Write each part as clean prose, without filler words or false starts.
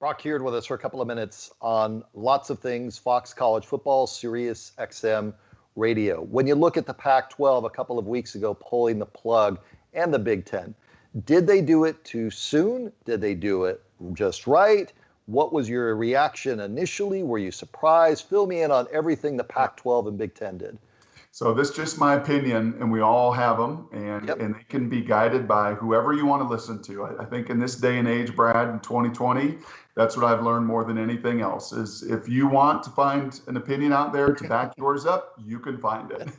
Brock Huard with us for a couple of minutes on lots of things, Fox College Football, Sirius XM Radio. When you look at the Pac-12 a couple of weeks ago pulling the plug and the Big Ten, did they do it too soon? Did they do it just right? What was your reaction initially? Were you surprised? Fill me in on everything the Pac-12 and Big Ten did. So this is just my opinion, and we all have them, and they can be guided by whoever you want to listen to. I think in this day and age, Brad, in 2020, that's what I've learned more than anything else, is if you want to find an opinion out there to back yours up, you can find it.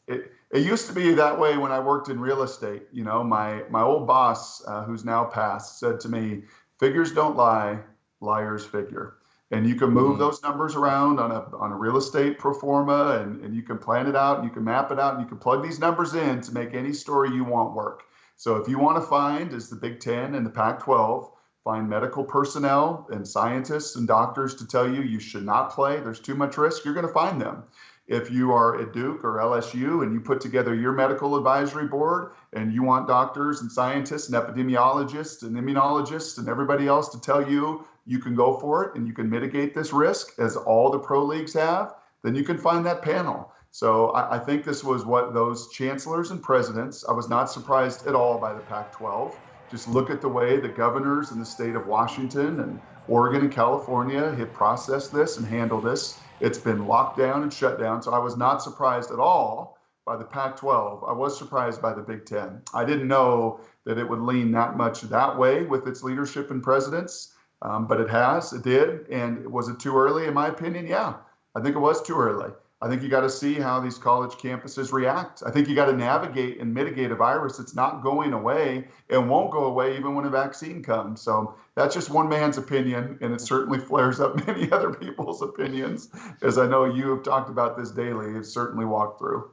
It used to be that way when I worked in real estate. You know, my old boss, who's now passed, said to me, figures don't lie, liars figure. And you can move those numbers around on a real estate pro forma, and you can plan it out, and you can map it out, and you can plug these numbers in to make any story you want work. So if you want to find, as the Big Ten and the Pac-12, find medical personnel and scientists and doctors to tell you should not play, there's too much risk, you're going to find them. If you are at Duke or LSU and you put together your medical advisory board and you want doctors and scientists and epidemiologists and immunologists and everybody else to tell you you can go for it and you can mitigate this risk, as all the pro leagues have, then you can find that panel. So I think this was what those chancellors and presidents, I was not surprised at all by the Pac-12. Just look at the way the governors in the state of Washington and Oregon and California have processed this and handled this. It's been locked down and shut down. So I was not surprised at all by the Pac-12. I was surprised by the Big Ten. I didn't know that it would lean that much that way with its leadership and presidents, but it did. And was it too early? In my opinion, yeah, I think it was too early. I think you got to see how these college campuses react. I think you got to navigate and mitigate a virus that's not going away and won't go away even when a vaccine comes. So that's just one man's opinion, and it certainly flares up many other people's opinions, as I know you have talked about this daily. You've certainly walked through.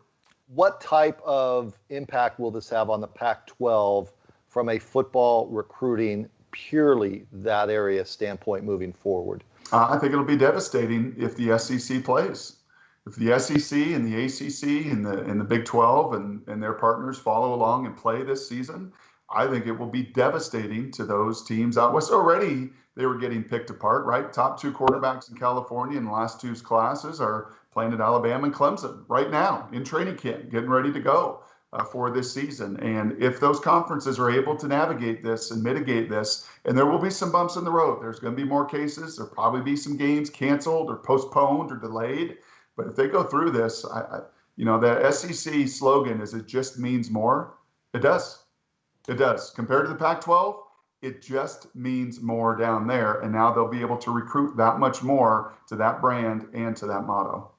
What type of impact will this have on the Pac-12 from a football recruiting, purely that area standpoint moving forward? I think it'll be devastating if the SEC plays. If the SEC and the ACC and the Big 12 and their partners follow along and play this season, I think it will be devastating to those teams out west. Already, they were getting picked apart, right? Top two quarterbacks in California in the last two classes are playing at Alabama and Clemson right now in training camp, getting ready to go for this season. And if those conferences are able to navigate this and mitigate this, and there will be some bumps in the road, there's going to be more cases. There'll probably be some games canceled or postponed or delayed. But if they go through this, the SEC slogan is "it just means more." It does. It does. Compared to the Pac-12, it just means more down there. And now they'll be able to recruit that much more to that brand and to that motto.